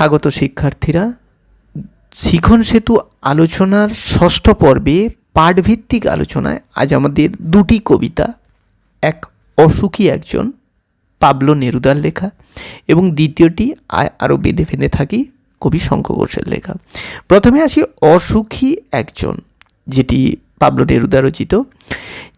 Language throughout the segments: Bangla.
স্বাগত শিক্ষার্থীরা। শিখন সেতু আলোচনার ষষ্ঠ পর্বে পাঠভিত্তিক আলোচনায় আজ আমাদের দুটি কবিতা, এক অসুখী একজন পাবলো নেরুদার লেখা এবং দ্বিতীয়টি আরও বেঁধে ফেঁধে থাকি কবি শঙ্খ ঘোষের লেখা। প্রথমে আসি অসুখী একজন, যেটি পাবলো নেরুদা রচিত।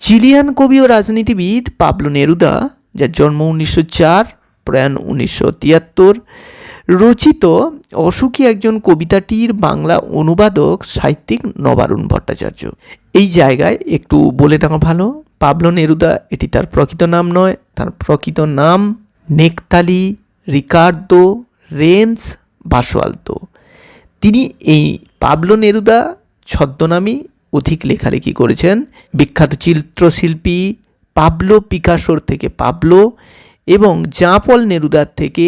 চিলিয়ান কবি ও রাজনীতিবিদ পাবলো নেরুদা, যার জন্ম 1904, প্রয়াণ 1973, রচিত অসুখী একজন কবিতাটির বাংলা অনুবাদক সাহিত্যিক নবারুণ ভট্টাচার্য। এই জায়গায় একটু বলে নেওয়া ভালো, পাবলো নেরুদা এটি তার প্রকৃত নাম নয়। তার প্রকৃত নাম নেকতালি রিকার্দো রেন্স বাসোয়ালতো। তিনি এই পাবলো নেরুদা ছদ্মনামে অধিক লেখালেখি করেছেন। বিখ্যাত চিত্রশিল্পী পাবলো পিকাসোর থেকে পাবলো এবং জাঁ পল নেরুদার থেকে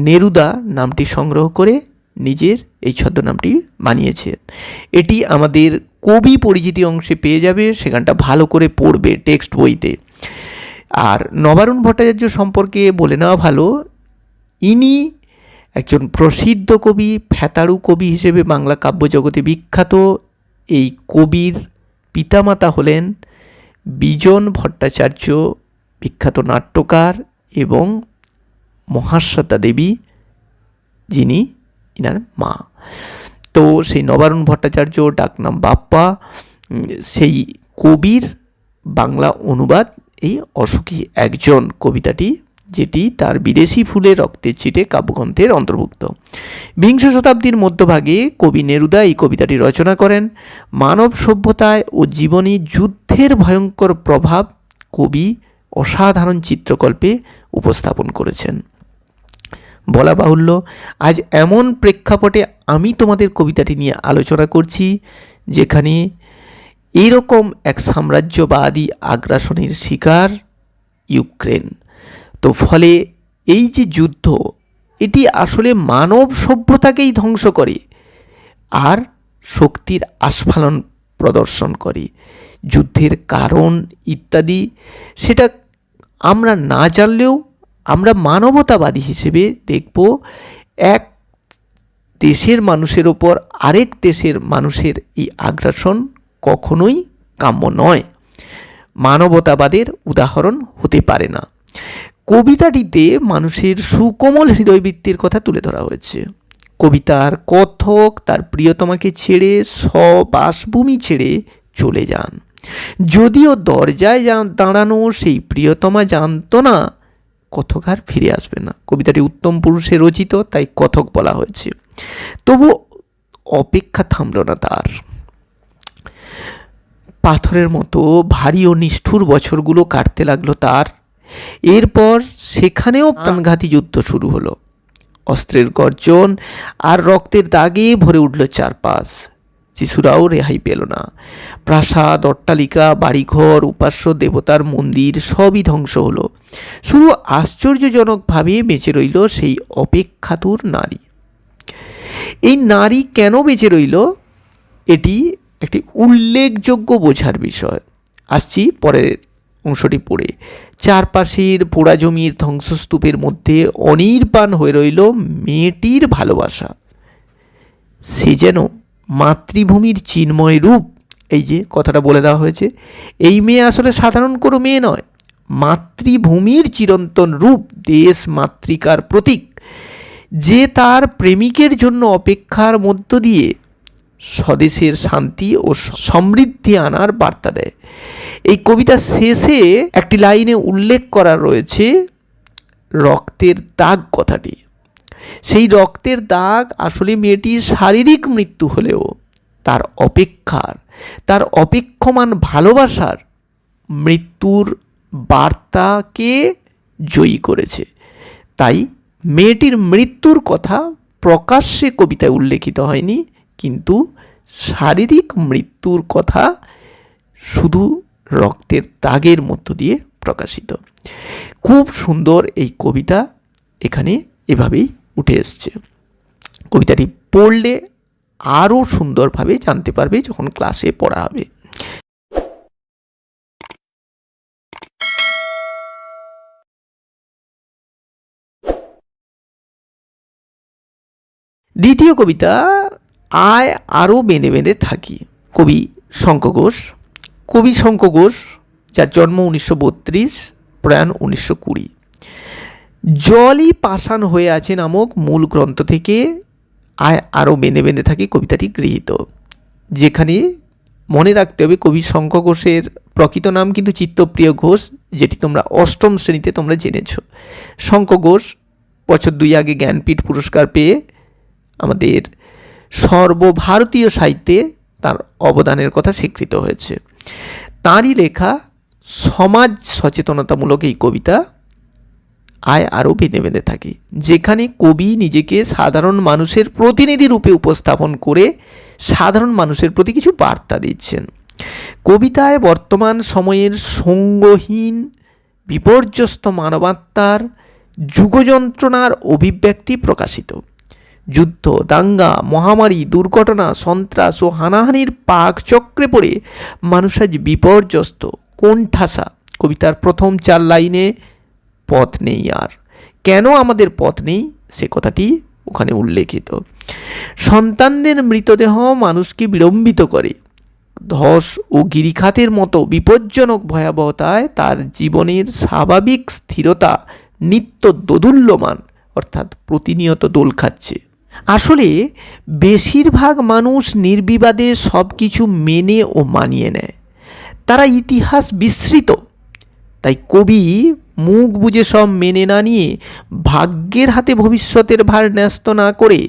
নেরুদা নামটি সংগ্রহ করে নিজের এই ছদ্মনামটি বানিয়েছেন। এটি আমাদের কবি পরিচিতি অংশে পেয়ে যাবে, সেখানটা ভালো করে পড়বে টেক্সট বইতে। আর নবারুণ ভট্টাচার্য সম্পর্কে বলে নেওয়া ভালো, ইনি একজন প্রসিদ্ধ কবি, ফ্যাতাড়ু কবি হিসেবে বাংলা কাব্যজগতে বিখ্যাত। এই কবির পিতামাতা হলেন বিজন ভট্টাচার্য, বিখ্যাত নাট্যকার, এবং মহাশ্বেতা দেবী, যিনি ইনার মা। তো সেই নবারুণ ভট্টাচার্য, ডাকনাম বাপ্পা, সেই কবির বাংলা অনুবাদ এই অসুখী একজন কবিতাটি, যেটি তার বিদেশি ফুলে রক্তের ছিটে কাব্যগ্রন্থের অন্তর্ভুক্ত। বিংশ শতাব্দীর মধ্যভাগে কবি নেরুদা এই কবিতাটি রচনা করেন। মানব সভ্যতায় ও জীবনে যুদ্ধের ভয়ঙ্কর প্রভাব কবি অসাধারণ চিত্রকল্পে উপস্থাপন করেছেন। বলা বাহুল্য, আজ এমন প্রেক্ষাপটে আমি তোমাদের কবিতাটি নিয়ে আলোচনা করছি যেখানে এইরকম এক সাম্রাজ্যবাদী আগ্রাসনের শিকার ইউক্রেন। তো ফলে এই যে যুদ্ধ, এটি আসলে মানব সভ্যতাকেই ধ্বংস করে আর শক্তির আস্ফালন প্রদর্শন করে। যুদ্ধের কারণ ইত্যাদি সেটা আমরা না জানলেও আমরা মানবতাবাদী হিসেবে দেখব, এক দেশের মানুষের ওপর আরেক দেশের মানুষের এই আগ্রাসন কখনোই কাম্য নয়, মানবতাবাদের উদাহরণ হতে পারে না। কবিতাটিতে মানুষের সুকোমল হৃদয়বৃত্তির কথা তুলে ধরা হয়েছে। কবিতার কথক তার প্রিয়তমাকে ছেড়ে স্ববাসভূমি ছেড়ে চলে যান। যদিও দরজায় দাঁড়ানো সেই প্রিয়তমা জানত না কথক আর ফিরে আসবে না। কবিতাটি উত্তম পুরুষে রচিত, তাই কথক বলা হয়েছে। তবু অপেক্ষা থামল না তার। পাথরের মতো ভারী ও নিষ্ঠুর বছরগুলো কাটতে লাগলো তার। এরপর সেখানেও প্রাণঘাতী যুদ্ধ শুরু হলো। অস্ত্রের গর্জন আর রক্তের দাগে ভরে উঠল চারপাশ। শিশুরাও রেহাই পেল না। প্রাসাদ, অট্টালিকা, বাড়িঘর, উপাস্য দেবতার মন্দির সবই ধ্বংস হলো। শুধু আশ্চর্যজনকভাবে বেঁচে রইল সেই অপেক্ষাতুর নারী। এই নারী কেন বেঁচে রইল, এটি একটি উল্লেখযোগ্য বোঝার বিষয়। আসছি পরের অংশটি পড়ে। চারপাশের পোড়া জমির ধ্বংসস্তূপের মধ্যে অনির্বাণ হয়ে রইল মেয়েটির ভালোবাসা। সে যেন মাতৃভূমির চিন্ময় রূপ। এই যে কথাটা বলে দেওয়া হয়েছে, এই মেয়ে আসলে সাধারণ কোনো মেয়ে নয়, মাতৃভূমির চিরন্তন রূপ, দেশ মাতৃকার প্রতীক, যে তার প্রেমিকের জন্য অপেক্ষার মধ্য দিয়ে স্বদেশের শান্তি ও সমৃদ্ধি আনার বার্তা দেয়। এই কবিতার শেষে একটি লাইনে উল্লেখ করা রয়েছে রক্তের দাগ কথাটি। সেই রক্তের দাগ আসলে মেয়েটির শারীরিক মৃত্যু হলেও তার অপেক্ষার, তার অপেক্ষমান ভালোবাসার মৃত্যুর বার্তাকে জয়ী করেছে। তাই মেয়েটির মৃত্যুর কথা প্রকাশ্যে কবিতায় উল্লেখিত হয়নি, কিন্তু শারীরিক মৃত্যুর কথা শুধু রক্তের দাগের মধ্য দিয়ে প্রকাশিত। খুব সুন্দর এই কবিতা এখানে এভাবেই উঠে এসছে। কবিতাটি পড়লে আরও সুন্দরভাবে জানতে পারবে যখন ক্লাসে পড়া হবে। দ্বিতীয় কবিতা আয় আরও বেঁধে বেঁধে থাকি, কবি শঙ্খ ঘোষ। কবি শঙ্খ ঘোষ, যার জন্ম 1932, প্রয়াণ 1920। জলই পাষাণ হয়ে আছে নামক মূল গ্রন্থ থেকে আয় আরও বেঁধে বেঁধে থাকি কবিতাটি গৃহীত। যেখানে মনে রাখতে হবে কবি শঙ্খ ঘোষের প্রকৃত নাম কিন্তু চিত্তপ্রিয় ঘোষ, যেটি তোমরা অষ্টম শ্রেণীতে তোমরা জেনেছ। শঙ্খ ঘোষ বছর 2 আগে জ্ঞানপীঠ পুরস্কার পেয়ে আমাদের সর্বভারতীয় সাহিত্যে তার অবদানের কথা স্বীকৃত হয়েছে। তাঁরই লেখা সমাজ সচেতনতামূলক এই কবিতা আয় আরও বেঁধে বেঁধে থাকি, যেখানে কবি নিজেকে সাধারণ মানুষের প্রতিনিধি রূপে উপস্থাপন করে সাধারণ মানুষের প্রতি কিছু বার্তা দিচ্ছেন। কবিতায় বর্তমান সময়ের সঙ্গহীন বিপর্যস্ত মানবাত্মার যুগযন্ত্রণার অভিব্যক্তি প্রকাশিত। যুদ্ধ, দাঙ্গা, মহামারী, দুর্ঘটনা, সন্ত্রাস ও হানাহানির পাকচক্রে পড়ে মানুষ আজ বিপর্যস্ত, কোণঠাসা। কবিতার প্রথম 4 লাইনে পথ নেই আর। কেন আমাদের পথ নেই সে কথাটি ওখানে উল্লেখিত। সন্তানদের মৃতদেহ মানুষকে বিড়ম্বিত করে। ধস ও গিরিখাতের মতো বিপজ্জনক ভয়াবহতায় তার জীবনের স্বাভাবিক স্থিরতা নিত্য দোদুল্যমান, অর্থাৎ প্রতিনিয়ত দোল খাচ্ছে। আসলে বেশিরভাগ মানুষ নির্বিবাদে সব কিছু মেনে ও মানিয়ে নেয়। তারা ইতিহাস বিস্মৃত। তাই কবি মুখ বুজে সব মেনে না নিয়ে ভাগ্যের হাতে ভবিষ্যতের ভার ন্যস্ত না করে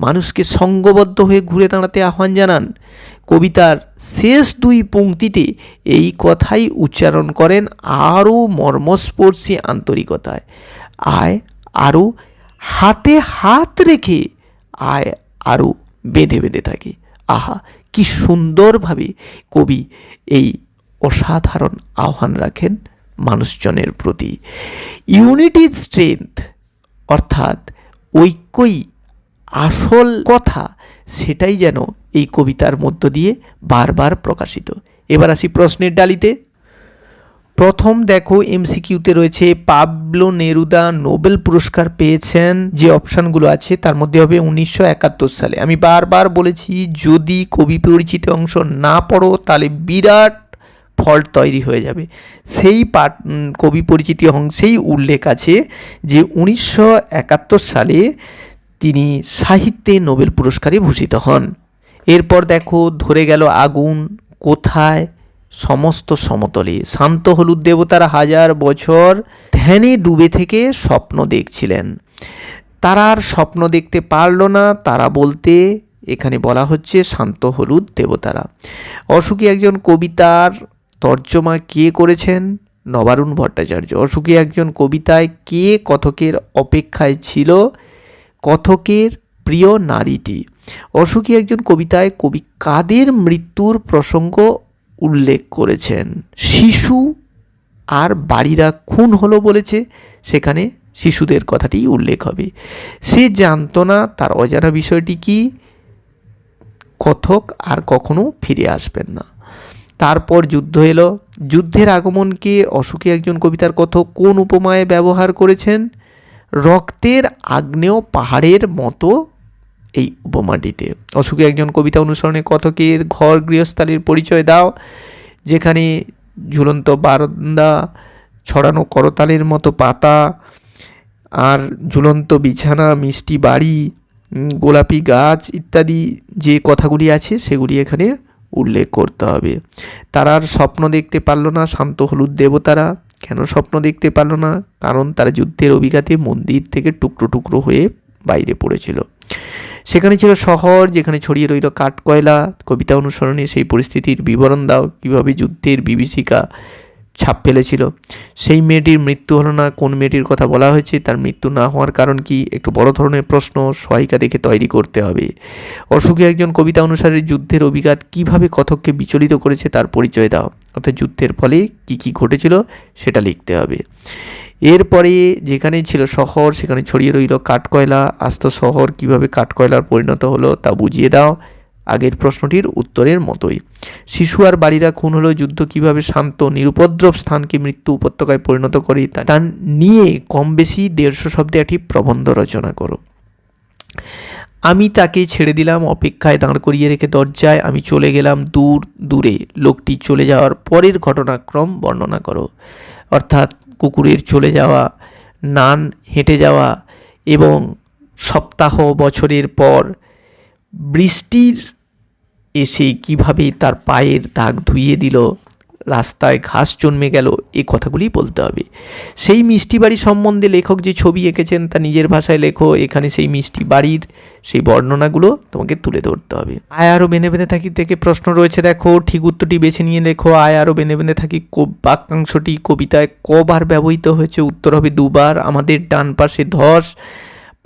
মানুষকে সঙ্গবদ্ধ হয়ে ঘুরে দাঁড়াতে আহ্বান জানান। কবিতার শেষ 2 পংক্তিতে এই কথাই উচ্চারণ করেন আরও মর্মস্পর্শী আন্তরিকতায়। আয় আরও হাতে হাত রেখে আয় আরও বেঁধে বেঁধে থাকে। আহা, কি সুন্দরভাবে কবি এই অসাধারণ আহ্বান রাখেন মানুষজনের প্রতি। ইউনিটি ইজ স্ট্রেংথ, অর্থাৎ ঐক্যই আসল কথা, সেটাই যেন এই কবিতার মধ্য দিয়ে বারবার প্রকাশিত। এবার আসি প্রশ্নের ডালিতে। প্রথম দেখো এমসিকিউতে রয়েছে পাবলো নেরুদা নোবেল পুরস্কার পেয়েছেন। যে অপশানগুলো আছে তার মধ্যে হবে 1971 সালে। আমি বারবার বলেছি যদি কবি পরিচিতি অংশ না পড়ো তাহলে বিরাট ফল্ট তৈরি হয়ে যাবে। সেই কবি পরিচিতি অংশেই উল্লেখ আছে যে 1971 সালে তিনি সাহিত্যে নোবেল পুরস্কারে ভূষিত হন। এরপর দেখো ধরে গেল আগুন, কোথায়, সমস্ত সমতলে। শান্ত হলুদ দেবতারা 1000 বছর ধ্যানে ডুবে থেকে স্বপ্ন দেখছিলেন। তারা আর স্বপ্ন দেখতে পারল না, তারা বলতে এখানে বলা হচ্ছে শান্ত হলুদ দেবতারা। অসুখী একজন কবিতার তর্জমা কে করেছেন? নবারুণ ভট্টাচার্য। অসুখী একজন কবিতায় কে কথকের অপেক্ষায় ছিল? কথকের প্রিয় নারীটি। অসুখী একজন কবিতায় কবি কাদের মৃত্যুর প্রসঙ্গ উল্লেখ করেছেন? শিশু আর বাড়িরা খুন হলো বলেছে, সেখানে শিশুদের কথাটি উল্লেখ হবে। সে জানতো না তার অজানা বিষয়টি কি? কথক আর কখনো ফিরে আসবেন না। তারপর যুদ্ধ এলো। যুদ্ধের আগমনকে অসুখী একজন কবিতার কথক কোন উপমায় ব্যবহার করেছেন? রক্তের আগ্নেয় পাহাড়ের মতো এই উপমাটিতে। অসুখী একজন কবিতা অনুসরণে কথকের ঘর গৃহস্থালির পরিচয় দাও, যেখানে ঝুলন্ত বারান্দা, ছড়ানো করতালের মতো পাতা, আর ঝুলন্ত বিছানা, মিষ্টি বাড়ি, গোলাপি গাছ ইত্যাদি যে কথাগুলি আছে সেগুলি এখানে উল্লেখ করতে হবে। তারা আর স্বপ্ন দেখতে পারল না, শান্ত হলুদ দেবতারা। কেন স্বপ্ন দেখতে পারল না? কারণ তারা যুদ্ধের অভিঘাতে মন্দির থেকে টুকরো টুকরো হয়ে বাইরে পড়েছিল। সেখানে ছিল শহর, যেখানে ছড়িয়ে রইল কাঠকয়লা। কবিতা অনুসরণে সেই পরিস্থিতির বিবরণ দাও, কীভাবে যুদ্ধের বিভীষিকা ছাপ ফেলেছিল। সেই মেয়েটির মৃত্যু হলো না, কোন মেয়েটির কথা বলা হয়েছে? তার মৃত্যু না হওয়ার কারণ কি? একটু বড় ধরনের প্রশ্ন, সহায়িকা দেখে তৈরি করতে হবে। অসুখী একজন কবিতা অনুসারে যুদ্ধের অভিঘাত কিভাবে কথককে বিচলিত করেছে তার পরিচয় দাও, অর্থাৎ যুদ্ধের ফলে কি কি ঘটেছিল সেটা লিখতে হবে। এরপরে যেখানে ছিল শহর সেখানে ছড়িয়ে রইল কাঠকয়লা। আস্ত শহর কিভাবে কাঠকয়লার পরিণত হলো তা বুঝিয়ে দাও, আগের প্রশ্নটির উত্তরের মতোই। শিশু আর বাড়িরা খুন হলো, যুদ্ধ কিভাবে শান্ত নিরুপদ্রব স্থানকে মৃত্যু উপত্যকায় পরিণত করে তা নিয়ে কম বেশি 150 শব্দে একটি প্রবন্ধ রচনা করো। আমি তাকে ছেড়ে দিলাম, অপেক্ষায় দাঁড় করিয়ে রেখে দরজায় আমি চলে গেলাম দূরে। লোকটি চলে যাওয়ার পরের ঘটনাক্রম বর্ণনা করো। অর্থাৎ কুকুরের চলে যাওয়া, নান হেঁটে যাওয়া এবং সপ্তাহ বছরের পর বৃষ্টির এসে কিভাবে তার পায়ের দাগ ধুইয়ে দিল, রাস্তায় ঘাস জন্মে গেল, এই কথাগুলি বলতে হবে। সেই মিষ্টি বাড়ি সম্বন্ধে লেখক যে ছবি এঁকেছেন তা নিজের ভাষায় লেখো। এখানে সেই মিষ্টি বাড়ির সেই বর্ণনাগুলো তোমাকে তুলে ধরতে হবে। আয় আরও বেঁধে বেঁধে থাকি থেকে প্রশ্ন রয়েছে, দেখো ঠিক উত্তরটি বেছে নিয়ে লেখো। আয় আরও বেঁধে বেঁধে থাকি বাক্যাংশটি কবিতায় কবার ব্যবহৃত হয়েছে? উত্তর হবে 2 বার। আমাদের ডান পাশে ধস,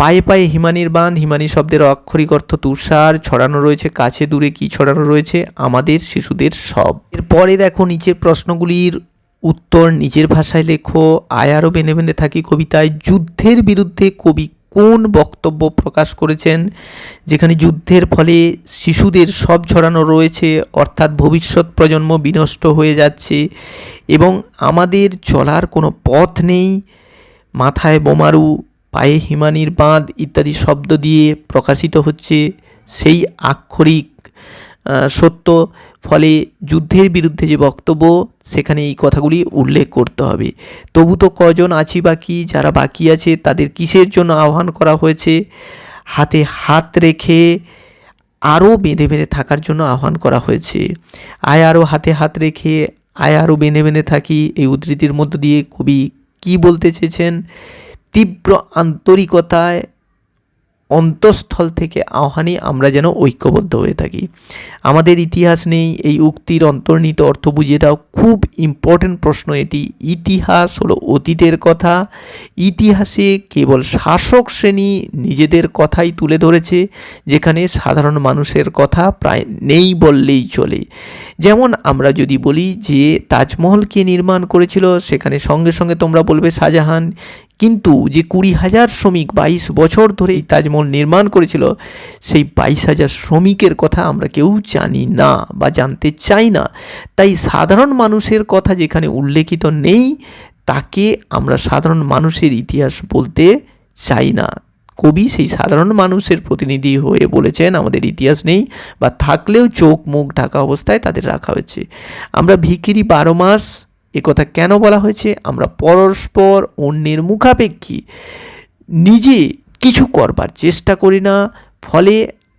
পায়ে পায়ে হিমানির বাঁধ, হিমানি শব্দের অক্ষরিক অর্থ তুষার, ছড়ানো রয়েছে কাছে দূরে, কি ছড়ানো রয়েছে? আমাদের শিশুদের সব। এরপরে দেখো নিচের প্রশ্নগুলির উত্তর নিজের ভাষায় লেখো। আয় আরও বেঁধে বেঁধে থাকি কবিতায় যুদ্ধের বিরুদ্ধে কবি কোন বক্তব্য প্রকাশ করেছেন? যেখানে যুদ্ধের ফলে শিশুদের সব ছড়ানো রয়েছে, অর্থাৎ ভবিষ্যৎ প্রজন্ম বিনষ্ট হয়ে যাচ্ছে এবং আমাদের চলার কোনো পথ নেই, মাথায় বোমারু, পায়ে হিমানির বাঁধ ইত্যাদি শব্দ দিয়ে প্রকাশিত হচ্ছে সেই আক্ষরিক সত্য। ফলে যুদ্ধের বিরুদ্ধে যে বক্তব্য, সেখানে এই কথাগুলি উল্লেখ করতে হবে। তবু তো কজন আছি বাকি, যারা বাকি আছে তাদের কিসের জন্য আহ্বান করা হয়েছে? হাতে হাত রেখে আরও বেঁধে বেঁধে থাকার জন্য আহ্বান করা হয়েছে। আয় আরও হাতে হাত রেখে, আয় আরও বেঁধে বেঁধে থাকি, এই উদ্ধৃতির মধ্য দিয়ে কবি কি বলতে চেয়েছেন? তীব্র আন্তরিকতায় অন্তঃস্থল থেকে আহ্বানে আমরা যেন ঐক্যবদ্ধ হয়ে থাকি। আমাদের ইতিহাস নেই, এই উক্তির অন্তর্নিহিত অর্থ বুঝিয়ে দাও। খুব ইম্পর্টেন্ট প্রশ্ন এটি। ইতিহাস হলো অতীতের কথা। ইতিহাসে কেবল শাসক শ্রেণী নিজেদের কথাই তুলে ধরেছে, যেখানে সাধারণ মানুষের কথা প্রায় নেই বললেই চলে। যেমন আমরা যদি বলি যে তাজমহল কে নির্মাণ করেছিল, সেখানে সঙ্গে সঙ্গে তোমরা বলবে শাহজাহান। কিন্তু যে 20,000 শ্রমিক 22 বছর ধরে এই তাজমহল নির্মাণ করেছিল, সেই 22,000 শ্রমিকের কথা আমরা কেউ জানি না বা জানতে চাই না। তাই সাধারণ মানুষের কথা যেখানে উল্লেখিত নেই, তাকে আমরা সাধারণ মানুষের ইতিহাস বলতে চাই না। কবি সেই সাধারণ মানুষের প্রতিনিধি হয়ে বলেছেন আমাদের ইতিহাস নেই, বা থাকলেও চোখ মুখ ঢাকা অবস্থায় তাদের রাখা হয়েছে। আমরা ভিখিরি 12 মাস, একথা কেন বলা হয়েছে? আমরা পরস্পর অন্যের মুখাপেক্ষী, নিজে কিছু করবার চেষ্টা করি না, ফলে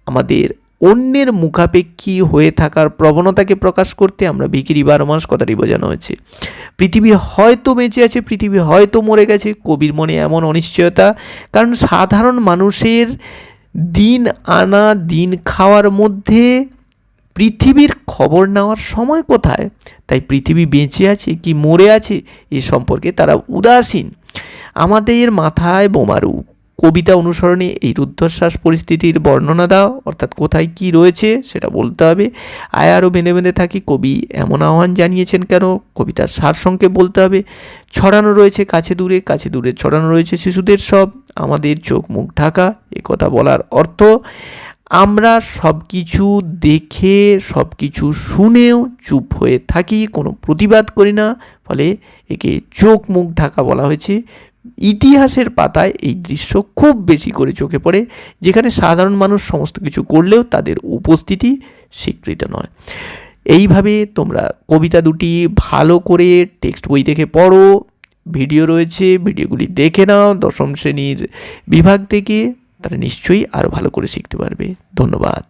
আমাদের অন্যের মুখাপেক্ষী হয়ে থাকার প্রবণতাকে প্রকাশ করতে আমরা ভিখিরি 12 মাস কথাটি বোঝানো হয়েছে। পৃথিবী হয়তো বেঁচে আছে, পৃথিবী হয়তো মরে গেছে, কবির মনে এমন অনিশ্চয়তা, কারণ সাধারণ মানুষের দিন আনা দিন খাওয়ার মধ্যে পৃথিবীর খবর নেওয়ার সময় কোথায়? তাই পৃথিবী বেঁচে আছে কি মরে আছে এ সম্পর্কে তারা উদাসীন। আমাদের মাথায় বোমারু কবিতা অনুসরণে এই রুদ্ধশ্বাস পরিস্থিতির বর্ণনা দাও, অর্থাৎ কোথায় কি রয়েছে সেটা বলতে হবে। আয় আরও বেঁধে বেঁধে থাকি কবি এমন আহ্বান জানিয়েছেন কেন? কবিতার সারসংক্ষেপ বলতে হবে। ছড়ানো রয়েছে কাছে দূরে, কাছে দূরে ছড়ানো রয়েছে শিশুদের সব, আমাদের চোখ মুখ ঢাকা, এ কথা বলার অর্থ আমরা সব কিছু দেখে সব কিছু শুনেও চুপ হয়ে থাকি, কোনো প্রতিবাদ করি না, ফলে একে চোখ মুখ ঢাকা বলা হয়েছে। ইতিহাসের পাতায় এই দৃশ্য খুব বেশি করে চোখে পড়ে, যেখানে সাধারণ মানুষ সমস্ত কিছু করলেও তাদের উপস্থিতি স্বীকৃত নয়। এইভাবে তোমরা কবিতা দুটি ভালো করে টেক্সট বই দেখে পড়ো, ভিডিও রয়েছে, ভিডিওগুলি দেখে নাও। 10ম শ্রেণীর বিভাগ থেকে তারা নিশ্চয়ই আরও ভালো করে শিখতে পারবে। ধন্যবাদ।